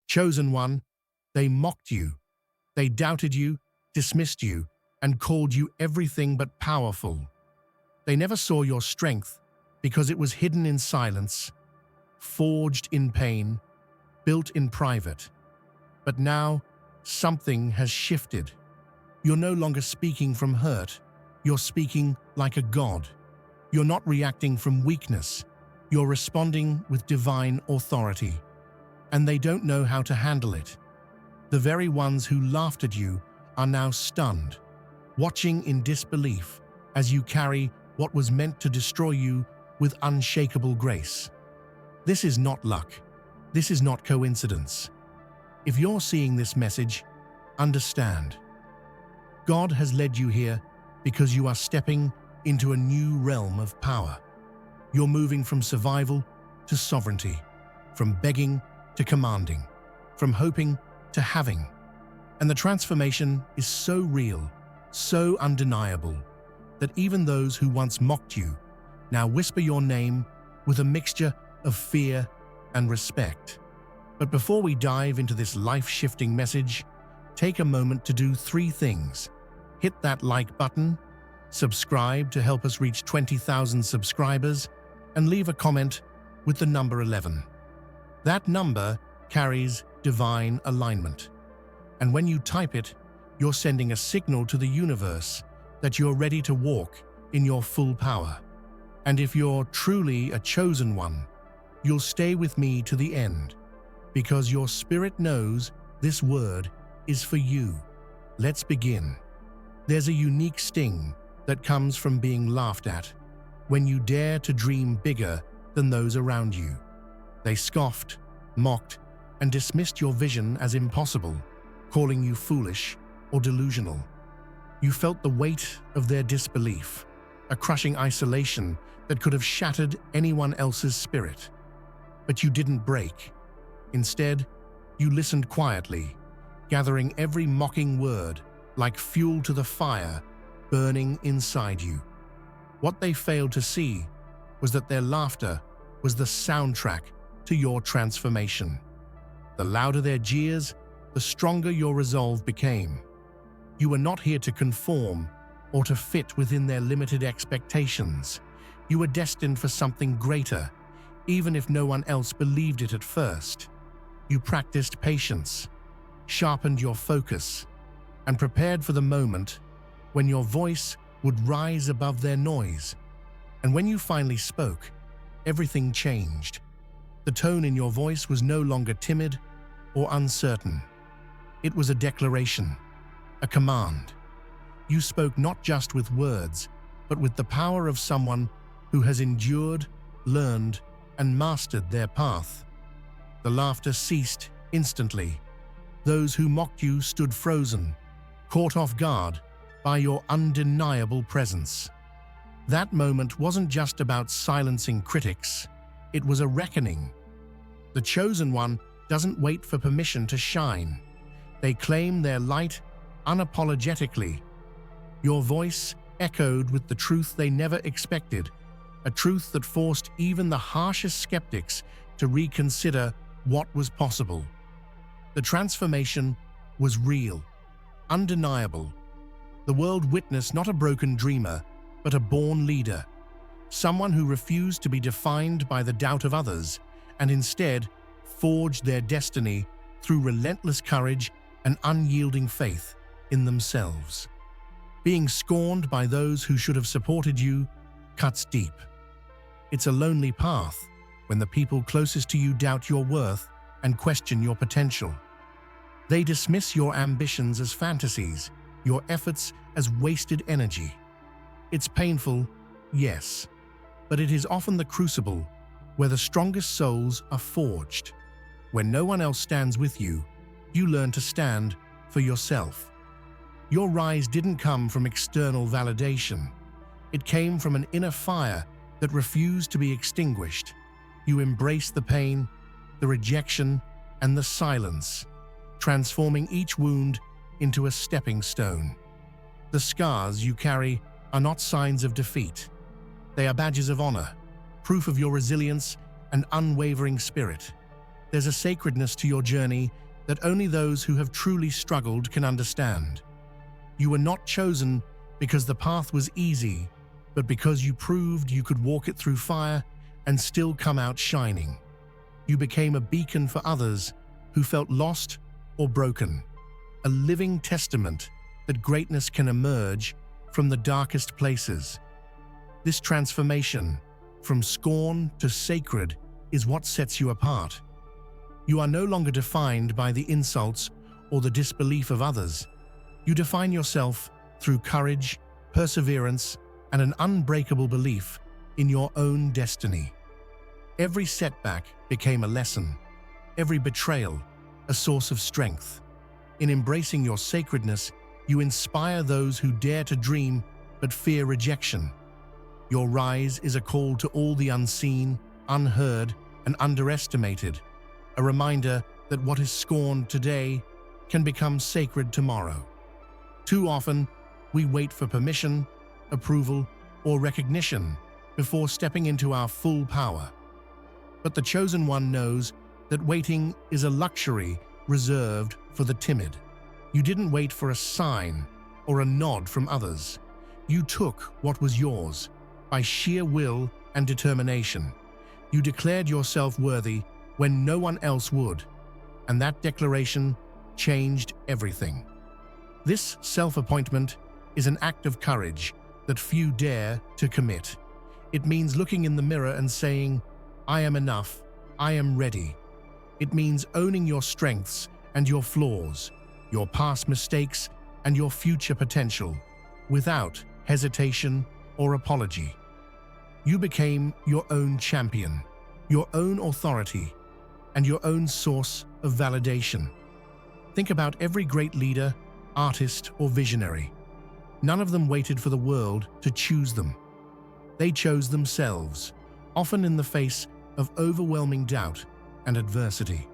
Chosen one, they mocked you. They doubted you, dismissed you, and called you everything but powerful. They never saw your strength because it was hidden in silence, forged in pain, built in private. But now, something has shifted. You're no longer speaking from hurt. You're speaking like a god. You're not reacting from weakness. You're responding with divine authority. And they don't know how to handle it. The very ones who laughed at you are now stunned, watching in disbelief as you carry what was meant to destroy you with unshakable grace. This is not luck. This is not coincidence. If you're seeing this message, understand. God has led you here because you are stepping into a new realm of power. You're moving from survival to sovereignty, from begging to commanding, from hoping to having. And the transformation is so real, so undeniable, that even those who once mocked you now whisper your name with a mixture of fear and respect. But before we dive into this life-shifting message, take a moment to do 3 things. Hit that like button, subscribe to help us reach 20,000 subscribers, and leave a comment with the number 11. That number carries divine alignment. And when you type it, you're sending a signal to the universe that you're ready to walk in your full power. And if you're truly a chosen one, you'll stay with me to the end, because your spirit knows this word is for you. Let's begin. There's a unique sting that comes from being laughed at when you dare to dream bigger than those around you. They scoffed, mocked, and dismissed your vision as impossible, calling you foolish or delusional. You felt the weight of their disbelief, a crushing isolation that could have shattered anyone else's spirit. But you didn't break. Instead, you listened quietly, gathering every mocking word like fuel to the fire burning inside you. What they failed to see was that their laughter was the soundtrack to your transformation. The louder their jeers, the stronger your resolve became. You were not here to conform or to fit within their limited expectations. You were destined for something greater, even if no one else believed it at first. You practiced patience, sharpened your focus, and prepared for the moment when your voice would rise above their noise. And when you finally spoke, everything changed. The tone in your voice was no longer timid or uncertain. It was a declaration, a command. You spoke not just with words, but with the power of someone who has endured, learned, and mastered their path. The laughter ceased instantly. Those who mocked you stood frozen, caught off guard by your undeniable presence. That moment wasn't just about silencing critics, it was a reckoning. The chosen one doesn't wait for permission to shine. They claim their light unapologetically. Your voice echoed with the truth they never expected, a truth that forced even the harshest skeptics to reconsider what was possible. The transformation was real, undeniable. The world witnessed not a broken dreamer, but a born leader, someone who refused to be defined by the doubt of others and instead forged their destiny through relentless courage and unyielding faith in themselves. Being scorned by those who should have supported you cuts deep. It's a lonely path when the people closest to you doubt your worth and question your potential. They dismiss your ambitions as fantasies, your efforts as wasted energy. It's painful, yes, but it is often the crucible where the strongest souls are forged. When no one else stands with you, you learn to stand for yourself. Your rise didn't come from external validation. It came from an inner fire that refused to be extinguished. You embraced the pain, the rejection, and the silence, transforming each wound into a stepping stone. The scars you carry are not signs of defeat. They are badges of honor, proof of your resilience and unwavering spirit. there's a sacredness to your journey that only those who have truly struggled can understand. You were not chosen because the path was easy, but because you proved you could walk it through fire and still come out shining. You became a beacon for others who felt lost or broken, a living testament that greatness can emerge from the darkest places. This transformation, from scorn to sacred, is what sets you apart. You are no longer defined by the insults or the disbelief of others. You define yourself through courage, perseverance, and an unbreakable belief in your own destiny. Every setback became a lesson, every betrayal a source of strength. In embracing your sacredness, you inspire those who dare to dream but fear rejection. Your rise is a call to all the unseen, unheard, and underestimated, a reminder that what is scorned today can become sacred tomorrow. Too often, we wait for permission, approval, or recognition before stepping into our full power. But the chosen one knows that waiting is a luxury reserved for the timid. You didn't wait for a sign or a nod from others. You took what was yours by sheer will and determination. You declared yourself worthy when no one else would, and that declaration changed everything. This self-appointment is an act of courage that few dare to commit. It means looking in the mirror and saying, "I am enough, I am ready." It means owning your strengths and your flaws, your past mistakes and your future potential, without hesitation or apology. You became your own champion, your own authority, and your own source of validation. Think about every great leader, artist, or visionary. None of them waited for the world to choose them. They chose themselves, often in the face of overwhelming doubt and adversity.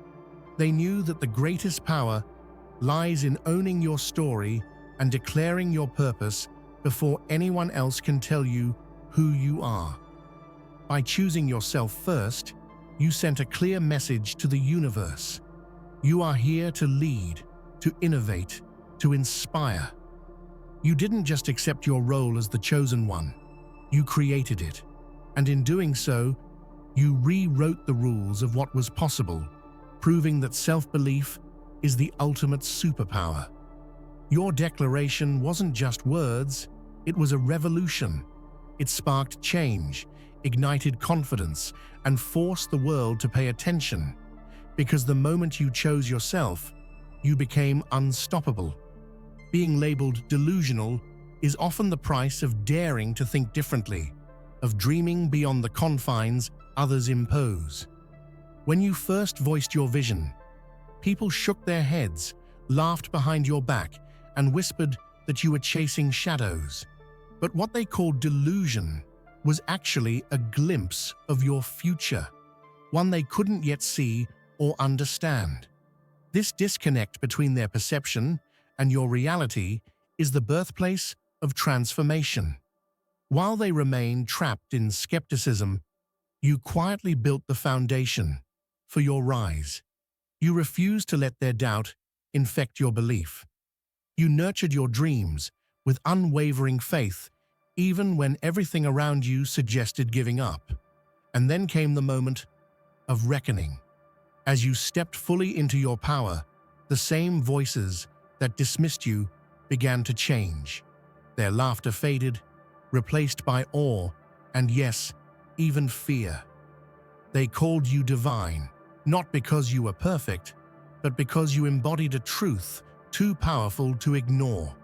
They knew that the greatest power lies in owning your story and declaring your purpose before anyone else can tell you who you are. By choosing yourself first, you sent a clear message to the universe. You are here to lead, to innovate, to inspire. You didn't just accept your role as the chosen one, you created it. And in doing so, you rewrote the rules of what was possible, proving that self-belief is the ultimate superpower. Your declaration wasn't just words, it was a revolution. It sparked change, ignited confidence, and forced the world to pay attention. Because the moment you chose yourself, you became unstoppable. Being labeled delusional is often the price of daring to think differently, of dreaming beyond the confines others impose. When you first voiced your vision, people shook their heads, laughed behind your back, and whispered that you were chasing shadows. But what they called delusion was actually a glimpse of your future, one they couldn't yet see or understand. This disconnect between their perception and your reality is the birthplace of transformation. While they remain trapped in skepticism, you quietly built the foundation for your rise. You refused to let their doubt infect your belief. You nurtured your dreams with unwavering faith, even when everything around you suggested giving up. And then came the moment of reckoning. As you stepped fully into your power, the same voices that dismissed you began to change. Their laughter faded, replaced by awe and, yes, even fear. They called you divine, not because you were perfect, but because you embodied a truth too powerful to ignore.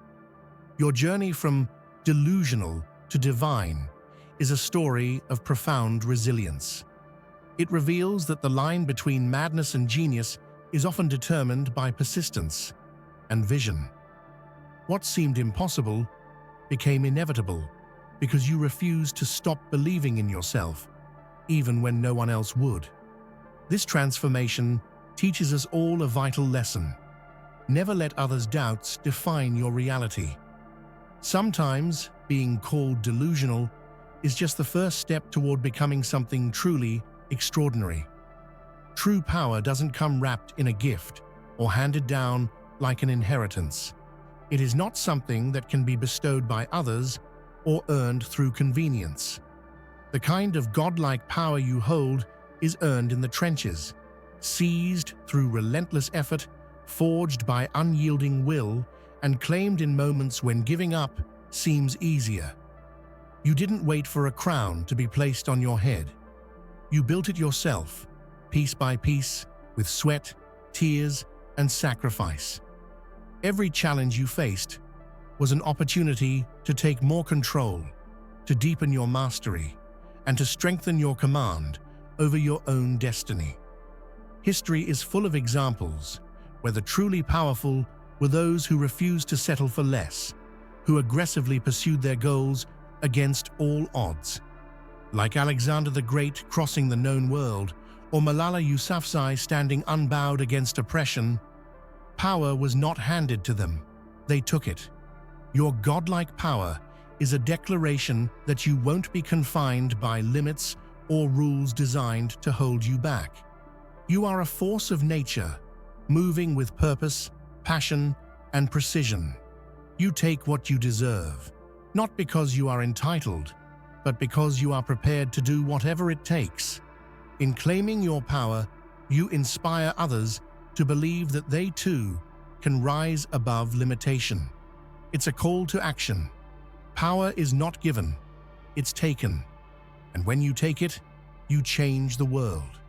Your journey from delusional to divine is a story of profound resilience. It reveals that the line between madness and genius is often determined by persistence and vision. What seemed impossible became inevitable because you refused to stop believing in yourself, even when no one else would. This transformation teaches us all a vital lesson. Never let others' doubts define your reality. Sometimes being called delusional is just the first step toward becoming something truly extraordinary. True power doesn't come wrapped in a gift or handed down like an inheritance. It is not something that can be bestowed by others or earned through convenience. The kind of godlike power you hold is earned in the trenches, seized through relentless effort, forged by unyielding will, and claimed in moments when giving up seems easier. You didn't wait for a crown to be placed on your head. You built it yourself, piece by piece, with sweat, tears, and sacrifice. Every challenge you faced was an opportunity to take more control, to deepen your mastery, and to strengthen your command over your own destiny. History is full of examples where the truly powerful were those who refused to settle for less, who aggressively pursued their goals against all odds. Like Alexander the Great crossing the known world, or Malala Yousafzai standing unbowed against oppression, power was not handed to them, they took it. Your godlike power is a declaration that you won't be confined by limits or rules designed to hold you back. You are a force of nature, moving with purpose, passion, and precision. You take what you deserve, not because you are entitled, but because you are prepared to do whatever it takes. In claiming your power, you inspire others to believe that they too can rise above limitation. It's a call to action. Power is not given, it's taken. And when you take it, you change the world.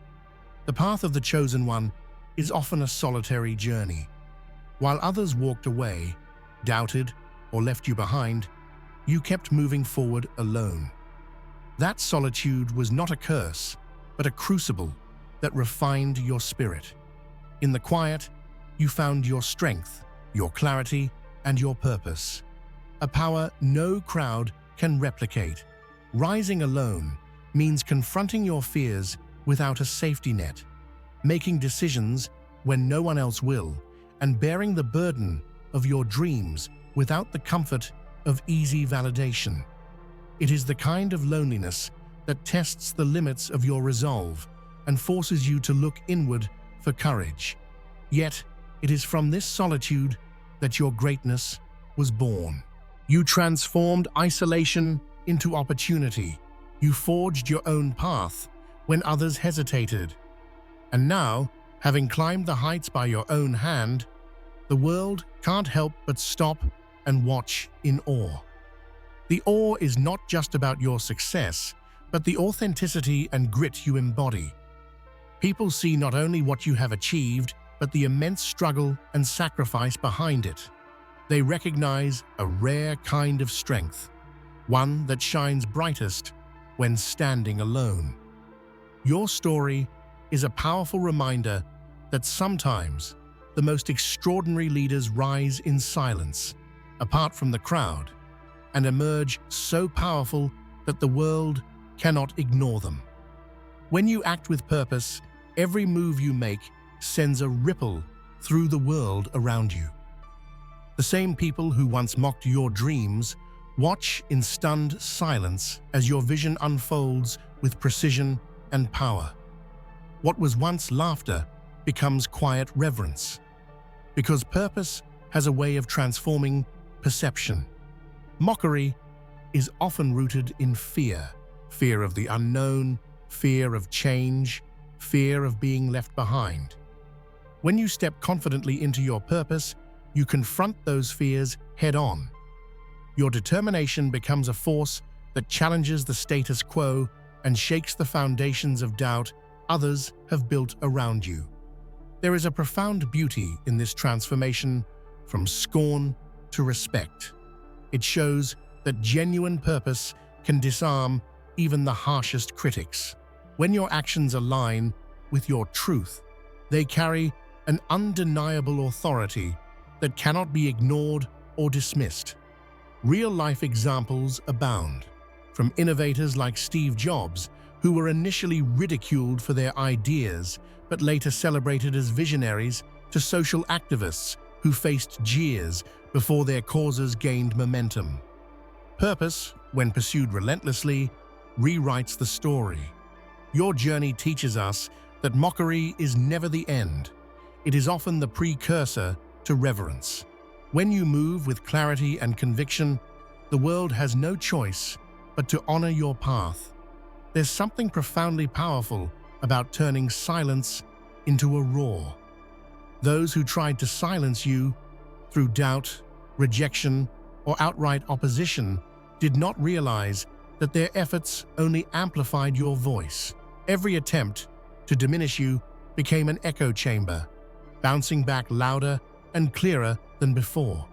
The path of the chosen one is often a solitary journey. While others walked away, doubted, or left you behind, you kept moving forward alone. That solitude was not a curse, but a crucible that refined your spirit. In the quiet, you found your strength, your clarity, and your purpose. A power no crowd can replicate. Rising alone means confronting your fears without a safety net, making decisions when no one else will, and bearing the burden of your dreams without the comfort of easy validation. It is the kind of loneliness that tests the limits of your resolve and forces you to look inward for courage. Yet, it is from this solitude that your greatness was born. You transformed isolation into opportunity. You forged your own path when others hesitated. And now, having climbed the heights by your own hand, the world can't help but stop and watch in awe. The awe is not just about your success, but the authenticity and grit you embody. People see not only what you have achieved, but the immense struggle and sacrifice behind it. They recognize a rare kind of strength, one that shines brightest when standing alone. Your story is a powerful reminder that sometimes the most extraordinary leaders rise in silence, apart from the crowd, and emerge so powerful that the world cannot ignore them. When you act with purpose, every move you make sends a ripple through the world around you. The same people who once mocked your dreams watch in stunned silence as your vision unfolds with precision and power. What was once laughter becomes quiet reverence, because purpose has a way of transforming perception. Mockery is often rooted in fear, fear of the unknown, fear of change, fear of being left behind. When you step confidently into your purpose, you confront those fears head-on. Your determination becomes a force that challenges the status quo and shakes the foundations of doubt others have built around you. There is a profound beauty in this transformation from scorn to respect. It shows that genuine purpose can disarm even the harshest critics. When your actions align with your truth, they carry an undeniable authority that cannot be ignored or dismissed. Real-life examples abound, from innovators like Steve Jobs, who were initially ridiculed for their ideas but later celebrated as visionaries, to social activists who faced jeers before their causes gained momentum. Purpose, when pursued relentlessly, rewrites the story. Your journey teaches us that mockery is never the end. It is often the precursor to reverence. When you move with clarity and conviction, the world has no choice but to honor your path. There's something profoundly powerful about turning silence into a roar. Those who tried to silence you through doubt, rejection, or outright opposition did not realize that their efforts only amplified your voice. Every attempt to diminish you became an echo chamber, bouncing back louder and clearer than before.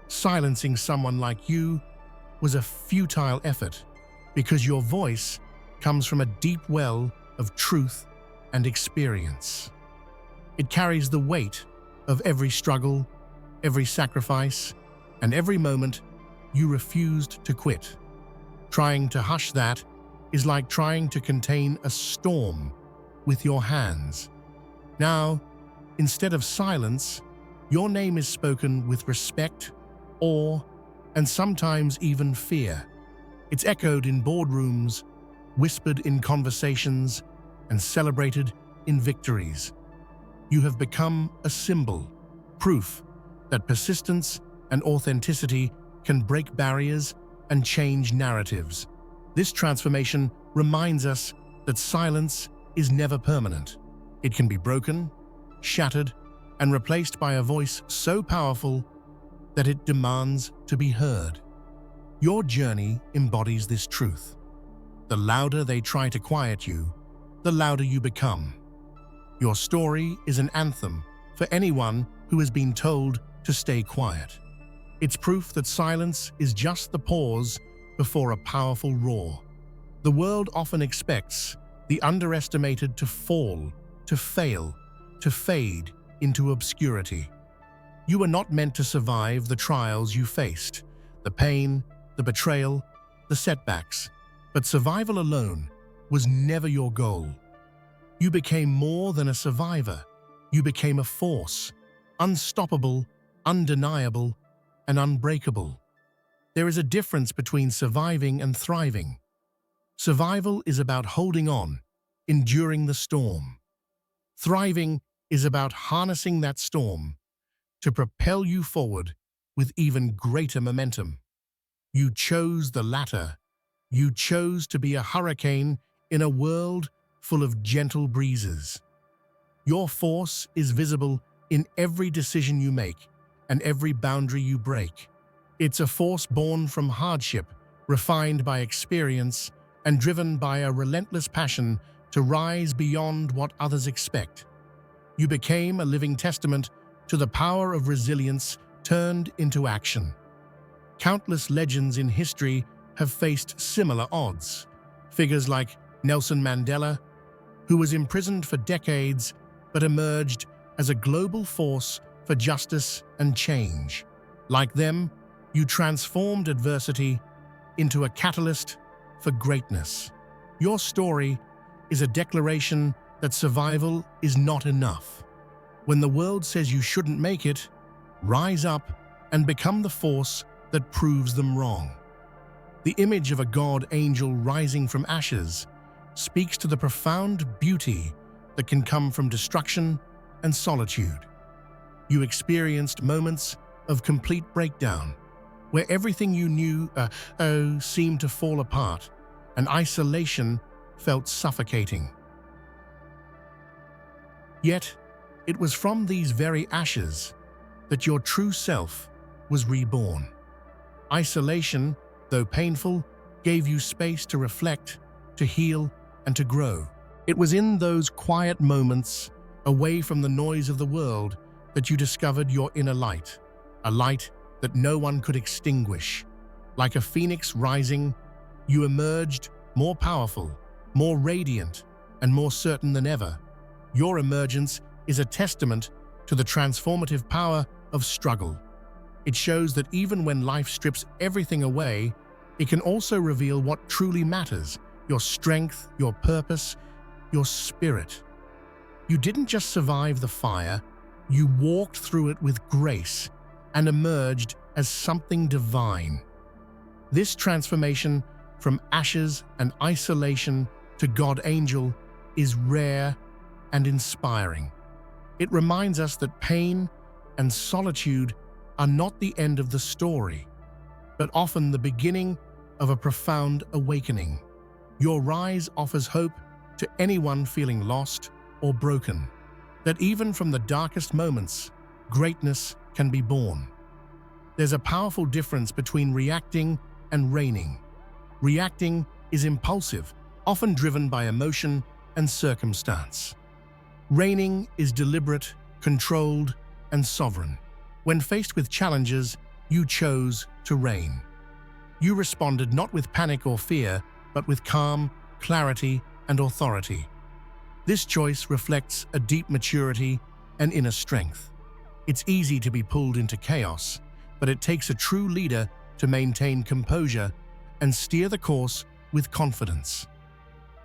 Silencing someone like you was a futile effort because your voice comes from a deep well of truth and experience. It carries the weight of every struggle, every sacrifice, and every moment you refused to quit. Trying to hush that is like trying to contain a storm with your hands. Now, instead of silence, your name is spoken with respect, awe, and sometimes even fear. It's echoed in boardrooms, whispered in conversations, and celebrated in victories. You have become a symbol, proof that persistence and authenticity can break barriers and change narratives. This transformation reminds us that silence is never permanent. It can be broken, shattered, and replaced by a voice so powerful that it demands to be heard. Your journey embodies this truth. The louder they try to quiet you, the louder you become. Your story is an anthem for anyone who has been told to stay quiet. It's proof that silence is just the pause before a powerful roar. The world often expects the underestimated to fall, to fail, to fade into obscurity. You were not meant to survive the trials you faced, the pain, the betrayal, the setbacks, but survival alone was never your goal. You became more than a survivor. You became a force, unstoppable, undeniable, and unbreakable. There is a difference between surviving and thriving. Survival is about holding on, enduring the storm. Thriving is about harnessing that storm to propel you forward with even greater momentum. You chose the latter. You chose to be a hurricane in a world full of gentle breezes. Your force is visible in every decision you make and every boundary you break. It's a force born from hardship, refined by experience, and driven by a relentless passion to rise beyond what others expect. You became a living testament to the power of resilience turned into action. Countless legends in history have faced similar odds. Figures like Nelson Mandela, who was imprisoned for decades but emerged as a global force for justice and change. Like them, you transformed adversity into a catalyst for greatness. Your story is a declaration that survival is not enough. When the world says you shouldn't make it, rise up and become the force that proves them wrong. The image of a god angel rising from ashes speaks to the profound beauty that can come from destruction and solitude. You experienced moments of complete breakdown, where everything you knew seemed to fall apart, and isolation felt suffocating. Yet, it was from these very ashes that your true self was reborn. Isolation, though painful, gave you space to reflect, to heal, and to grow. It was in those quiet moments, away from the noise of the world, that you discovered your inner light, a light that no one could extinguish. Like a phoenix rising, you emerged more powerful, more radiant, and more certain than ever. Your emergence is a testament to the transformative power of struggle. It shows that even when life strips everything away, it can also reveal what truly matters: your strength, your purpose, your spirit. You didn't just survive the fire, you walked through it with grace and emerged as something divine. This transformation from ashes and isolation to God Angel is rare and inspiring. It reminds us that pain and solitude are not the end of the story, but often the beginning of a profound awakening. Your rise offers hope to anyone feeling lost or broken, that even from the darkest moments, greatness can be born. There's a powerful difference between reacting and reigning. Reacting is impulsive, often driven by emotion and circumstance. Reigning is deliberate, controlled, and sovereign. When faced with challenges, you chose to reign. You responded not with panic or fear, but with calm, clarity, and authority. This choice reflects a deep maturity and inner strength. It's easy to be pulled into chaos, but it takes a true leader to maintain composure and steer the course with confidence.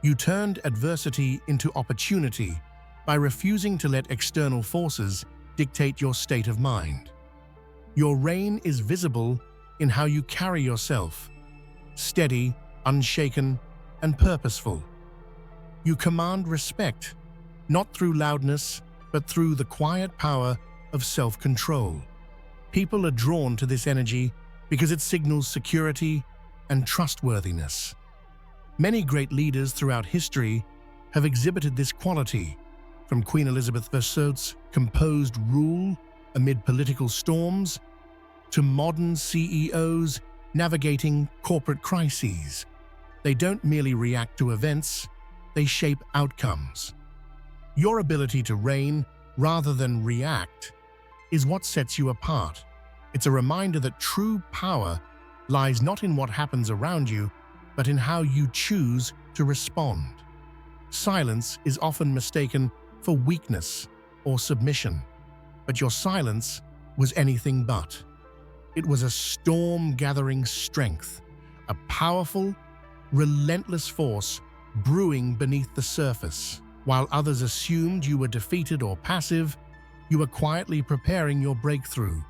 You turned adversity into opportunity by refusing to let external forces dictate your state of mind. Your reign is visible in how you carry yourself, steady, unshaken, and purposeful. You command respect, not through loudness, but through the quiet power of self-control. People are drawn to this energy because it signals security and trustworthiness. Many great leaders throughout history have exhibited this quality, from Queen Elizabeth II's composed rule amid political storms to modern CEOs navigating corporate crises. They don't merely react to events, they shape outcomes. Your ability to reign rather than react is what sets you apart. It's a reminder that true power lies not in what happens around you, but in how you choose to respond. Silence is often mistaken for weakness or submission, but your silence was anything but. It was a storm-gathering strength, a powerful, relentless force brewing beneath the surface. While others assumed you were defeated or passive, you were quietly preparing your breakthrough.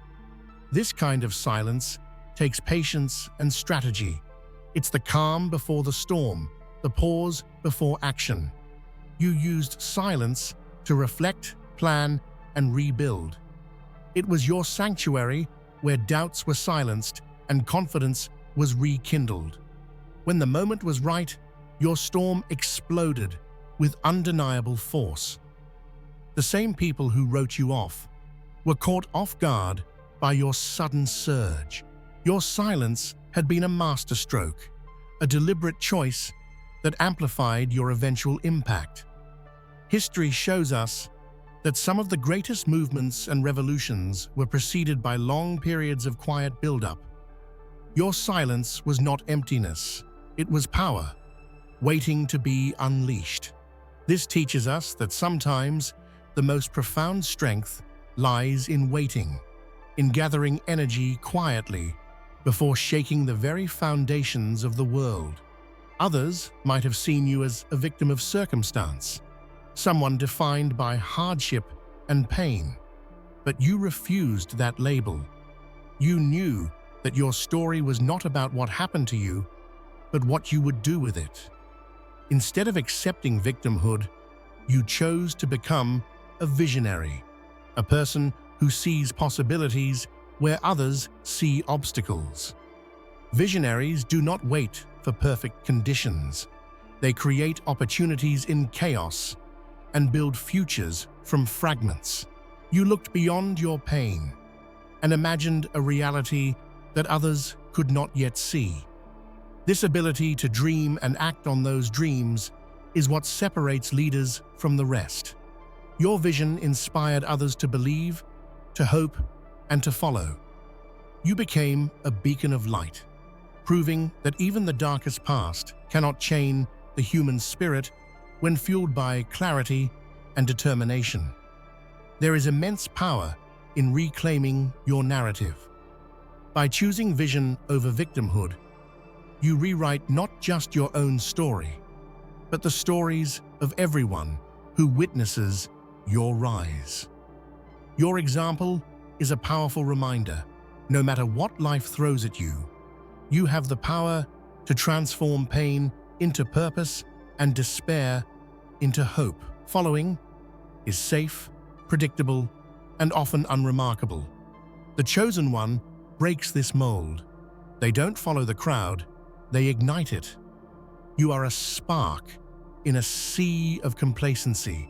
This kind of silence takes patience and strategy. It's the calm before the storm, the pause before action. You used silence to reflect, plan, and rebuild. It was your sanctuary where doubts were silenced and confidence was rekindled. When the moment was right, your storm exploded with undeniable force. The same people who wrote you off were caught off guard by your sudden surge. Your silence had been a masterstroke, a deliberate choice that amplified your eventual impact. History shows us that some of the greatest movements and revolutions were preceded by long periods of quiet buildup. Your silence was not emptiness, it was power, waiting to be unleashed. This teaches us that sometimes the most profound strength lies in waiting, in gathering energy quietly before shaking the very foundations of the world. Others might have seen you as a victim of circumstance, someone defined by hardship and pain. But you refused that label. You knew that your story was not about what happened to you, but what you would do with it. Instead of accepting victimhood, you chose to become a visionary, a person who sees possibilities where others see obstacles. Visionaries do not wait for perfect conditions. They create opportunities in chaos and build futures from fragments. You looked beyond your pain and imagined a reality that others could not yet see. This ability to dream and act on those dreams is what separates leaders from the rest. Your vision inspired others to believe, to hope, and to follow. You became a beacon of light, proving that even the darkest past cannot chain the human spirit when fueled by clarity and determination. There is immense power in reclaiming your narrative. By choosing vision over victimhood, you rewrite not just your own story, but the stories of everyone who witnesses your rise. Your example is a powerful reminder. No matter what life throws at you, you have the power to transform pain into purpose and despair into hope. Following is safe, predictable, and often unremarkable. The chosen one breaks this mold. They don't follow the crowd, they ignite it. You are a spark in a sea of complacency,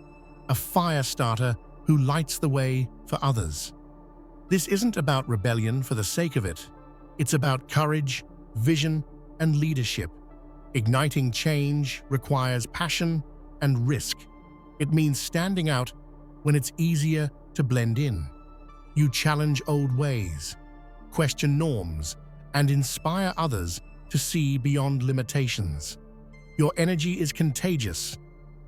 a fire starter who lights the way for others. This isn't about rebellion for the sake of it. It's about courage, vision, and leadership. Igniting change requires passion and risk. It means standing out when it's easier to blend in. You challenge old ways, question norms, and inspire others to see beyond limitations. Your energy is contagious,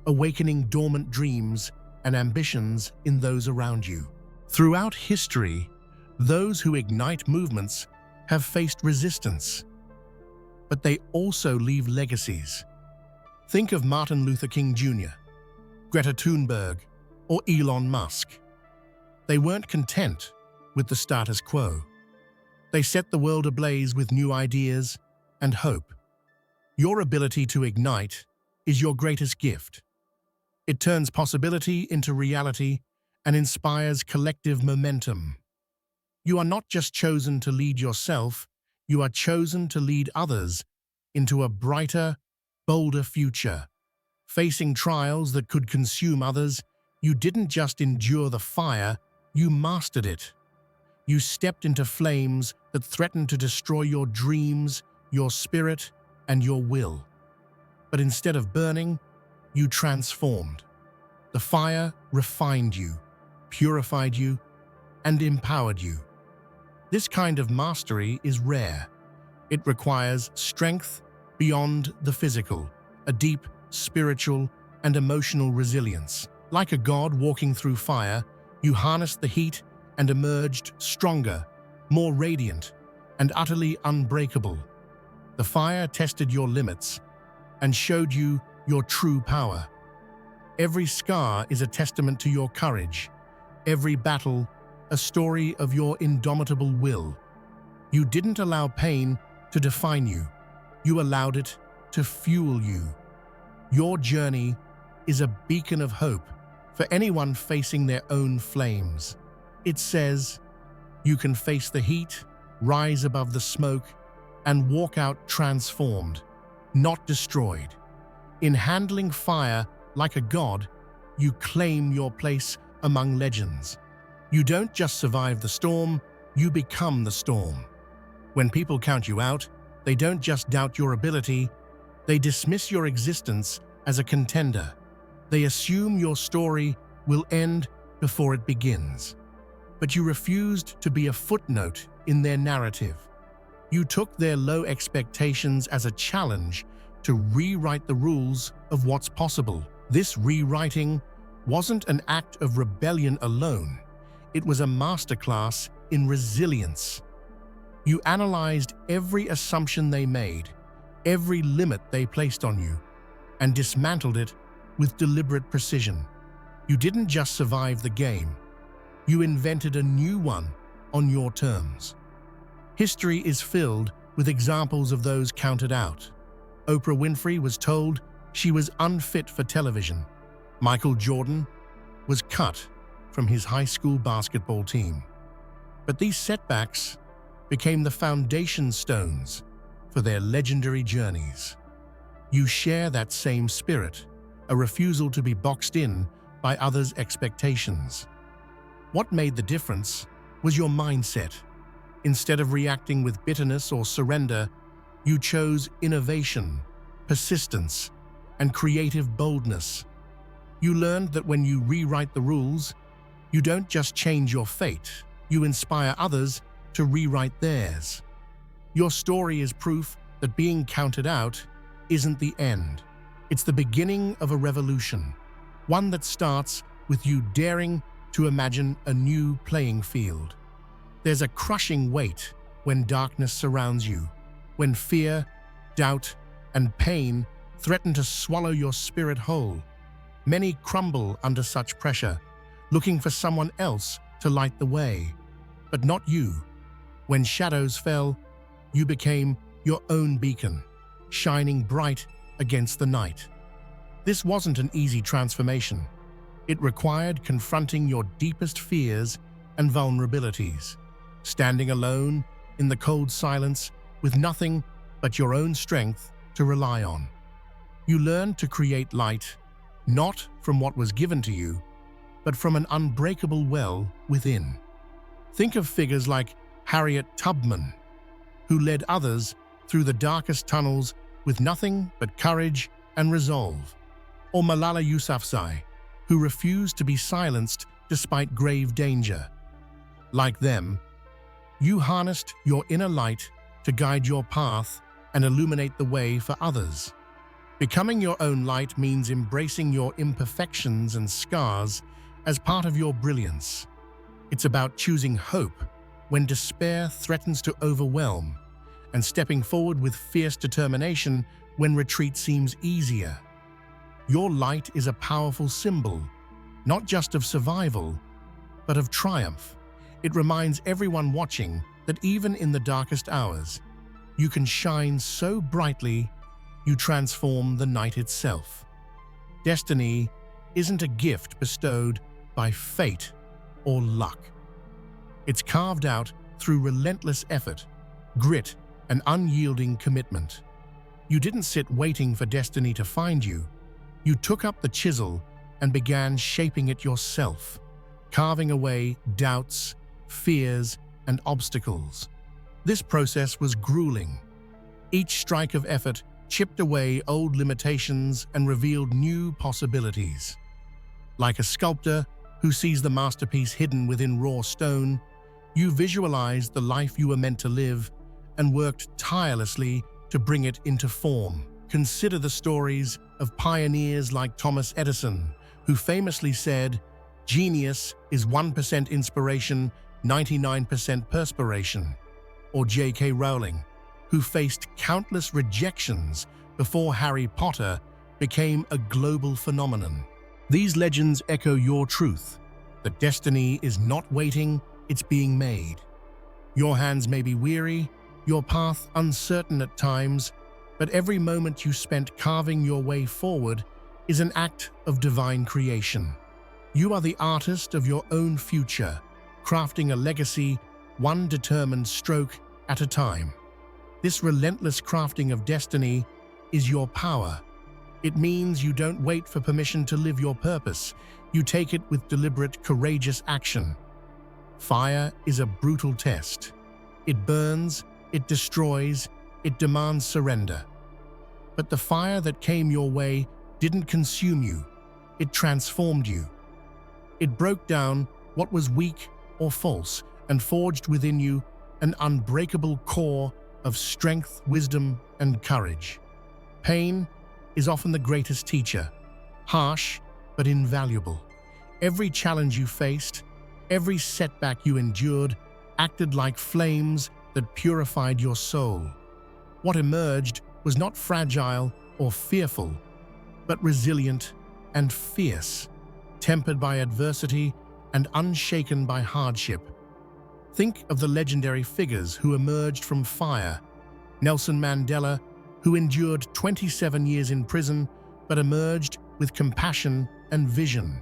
awakening dormant dreams and ambitions in those around you. Throughout history, those who ignite movements have faced resistance, but they also leave legacies. Think of Martin Luther King Jr., Greta Thunberg, or Elon Musk. They weren't content with the status quo. They set the world ablaze with new ideas and hope. Your ability to ignite is your greatest gift. It turns possibility into reality and inspires collective momentum. You are not just chosen to lead yourself, you are chosen to lead others into a brighter, bolder future. Facing trials that could consume others, you didn't just endure the fire, you mastered it. You stepped into flames that threatened to destroy your dreams, your spirit, and your will. But instead of burning, you transformed. The fire refined you, purified you, and empowered you. This kind of mastery is rare. It requires strength beyond the physical, a deep spiritual and emotional resilience. Like a god walking through fire, you harnessed the heat and emerged stronger, more radiant, and utterly unbreakable. The fire tested your limits and showed you your true power. Every scar is a testament to your courage, every battle a story of your indomitable will. You didn't allow pain to define you. You allowed it to fuel you. Your journey is a beacon of hope for anyone facing their own flames. It says, you can face the heat, rise above the smoke, and walk out transformed, not destroyed. In handling fire like a god, you claim your place among legends. You don't just survive the storm, you become the storm. When people count you out, they don't just doubt your ability, they dismiss your existence as a contender. They assume your story will end before it begins. But you refused to be a footnote in their narrative. You took their low expectations as a challenge to rewrite the rules of what's possible. This rewriting wasn't an act of rebellion alone. It was a masterclass in resilience. You analyzed every assumption they made, every limit they placed on you, and dismantled it with deliberate precision. You didn't just survive the game, you invented a new one on your terms. History is filled with examples of those counted out. Oprah Winfrey was told she was unfit for television. Michael Jordan was cut from his high school basketball team. But these setbacks became the foundation stones for their legendary journeys. You share that same spirit, a refusal to be boxed in by others' expectations. What made the difference was your mindset. Instead of reacting with bitterness or surrender, you chose innovation, persistence, and creative boldness. You learned that when you rewrite the rules, you don't just change your fate, you inspire others to rewrite theirs. Your story is proof that being counted out isn't the end. It's the beginning of a revolution, one that starts with you daring to imagine a new playing field. There's a crushing weight when darkness surrounds you, when fear, doubt, and pain threaten to swallow your spirit whole. Many crumble under such pressure, looking for someone else to light the way. But not you. When shadows fell, you became your own beacon, shining bright against the night. This wasn't an easy transformation. It required confronting your deepest fears and vulnerabilities, standing alone in the cold silence with nothing but your own strength to rely on. You learned to create light, not from what was given to you, but from an unbreakable well within. Think of figures like Harriet Tubman, who led others through the darkest tunnels with nothing but courage and resolve, or Malala Yousafzai, who refused to be silenced despite grave danger. Like them, you harnessed your inner light to guide your path and illuminate the way for others. Becoming your own light means embracing your imperfections and scars as part of your brilliance. It's about choosing hope when despair threatens to overwhelm, and stepping forward with fierce determination when retreat seems easier. Your light is a powerful symbol, not just of survival, but of triumph. It reminds everyone watching that even in the darkest hours, you can shine so brightly you transform the night itself. Destiny isn't a gift bestowed by fate or luck. It's carved out through relentless effort, grit, and unyielding commitment. You didn't sit waiting for destiny to find you. You took up the chisel and began shaping it yourself, carving away doubts, fears, and obstacles. This process was grueling. Each strike of effort chipped away old limitations and revealed new possibilities. Like a sculptor who sees the masterpiece hidden within raw stone, you visualized the life you were meant to live and worked tirelessly to bring it into form. Consider the stories of pioneers like Thomas Edison, who famously said, "Genius is 1% inspiration, 99% perspiration," or J.K. Rowling, who faced countless rejections before Harry Potter became a global phenomenon. These legends echo your truth, that destiny is not waiting, it's being made. Your hands may be weary, your path uncertain at times, but every moment you spent carving your way forward is an act of divine creation. You are the artist of your own future, crafting a legacy one determined stroke at a time. This relentless crafting of destiny is your power. It means you don't wait for permission to live your purpose. You take it with deliberate, courageous action. Fire is a brutal test. It burns, it destroys, it demands surrender. But the fire that came your way didn't consume you. It transformed you. It broke down what was weak or false and forged within you an unbreakable core of strength, wisdom, and courage. Pain is often the greatest teacher, harsh but invaluable. Every challenge you faced, every setback you endured, acted like flames that purified your soul. What emerged was not fragile or fearful, but resilient and fierce, tempered by adversity and unshaken by hardship. Think of the legendary figures who emerged from fire. Nelson Mandela, who endured 27 years in prison but emerged with compassion and vision.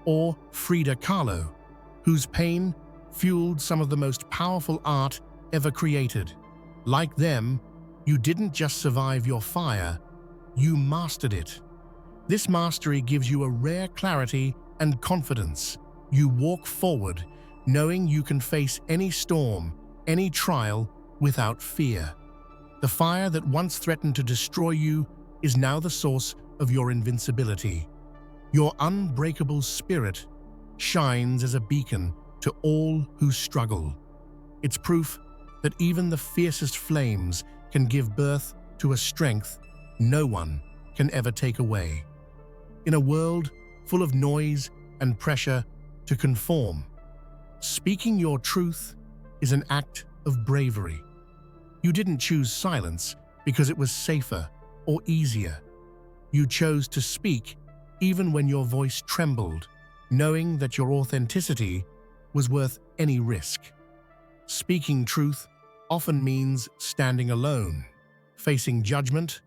Or Frida Kahlo, whose pain fueled some of the most powerful art ever created. Like them, you didn't just survive your fire, you mastered it. This mastery gives you a rare clarity and confidence. You walk forward, knowing you can face any storm, any trial, without fear. The fire that once threatened to destroy you is now the source of your invincibility. Your unbreakable spirit shines as a beacon to all who struggle. It's proof that even the fiercest flames can give birth to a strength no one can ever take away. In a world full of noise and pressure to conform, speaking your truth is an act of bravery. You didn't choose silence because it was safer or easier. You chose to speak even when your voice trembled, knowing that your authenticity was worth any risk. Speaking truth often means standing alone, facing judgment,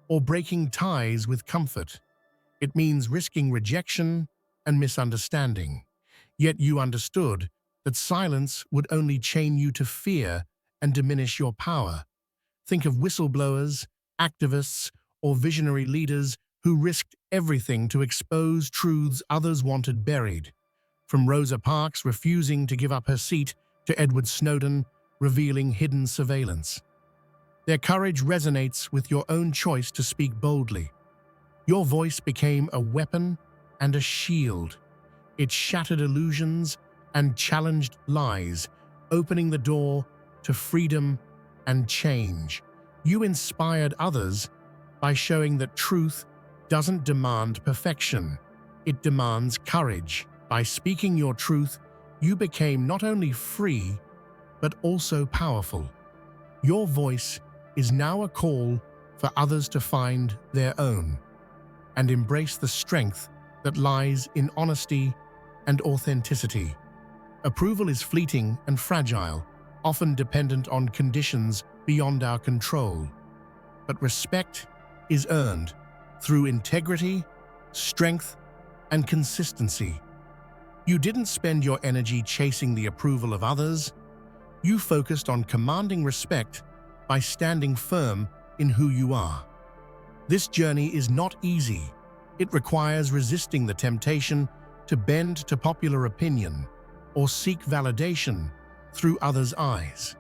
or breaking ties with comfort. It means risking rejection, and misunderstanding. Yet you understood that silence would only chain you to fear and diminish your power. Think of whistleblowers, activists, or visionary leaders who risked everything to expose truths others wanted buried. From Rosa Parks refusing to give up her seat to Edward Snowden revealing hidden surveillance. Their courage resonates with your own choice to speak boldly. Your voice became a weapon and a shield. It shattered illusions and challenged lies, opening the door to freedom and change. You inspired others by showing that truth doesn't demand perfection. It demands courage. By speaking your truth, you became not only free, but also powerful. Your voice is now a call for others to find their own and embrace the strength that lies in honesty and authenticity. Approval is fleeting and fragile, often dependent on conditions beyond our control. But respect is earned through integrity, strength, and consistency. You didn't spend your energy chasing the approval of others. You focused on commanding respect by standing firm in who you are. This journey is not easy. It requires resisting the temptation to bend to popular opinion or seek validation through others' eyes.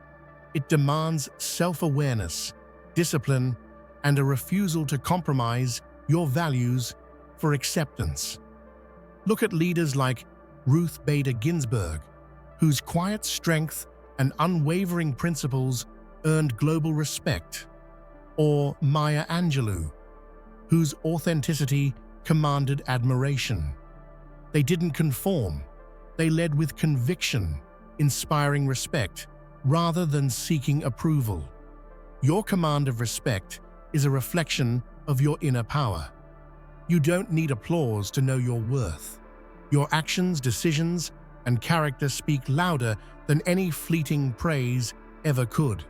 It demands self-awareness, discipline, and a refusal to compromise your values for acceptance. Look at leaders like Ruth Bader Ginsburg, whose quiet strength and unwavering principles earned global respect, or Maya Angelou, whose authenticity commanded admiration. They didn't conform. They led with conviction, inspiring respect rather than seeking approval. Your command of respect is a reflection of your inner power. You don't need applause to know your worth. Your actions, decisions, and character speak louder than any fleeting praise ever could.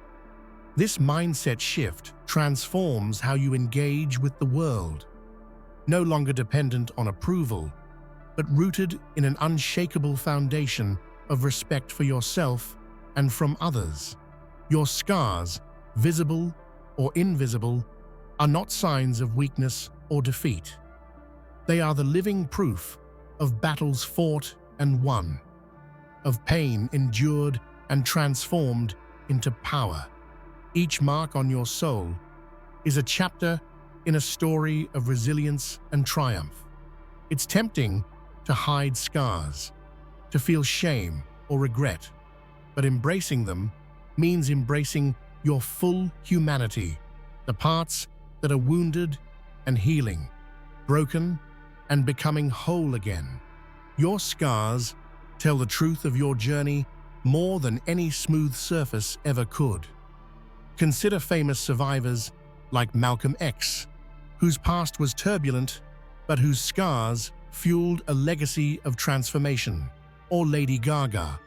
This mindset shift transforms how you engage with the world, no longer dependent on approval, but rooted in an unshakable foundation of respect for yourself and from others. Your scars, visible or invisible, are not signs of weakness or defeat. They are the living proof of battles fought and won, of pain endured and transformed into power. Each mark on your soul is a chapter in a story of resilience and triumph. It's tempting to hide scars, to feel shame or regret, but embracing them means embracing your full humanity, the parts that are wounded and healing, broken and becoming whole again. Your scars tell the truth of your journey more than any smooth surface ever could. Consider famous survivors like Malcolm X, whose past was turbulent, but whose scars fueled a legacy of transformation, or Lady Gaga,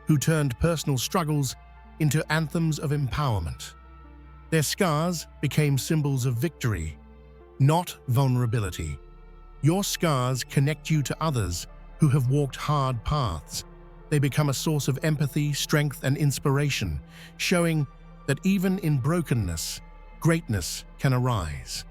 who turned personal struggles into anthems of empowerment. Their scars became symbols of victory, not vulnerability. Your scars connect you to others who have walked hard paths. They become a source of empathy, strength, and inspiration, showing that even in brokenness, greatness can arise.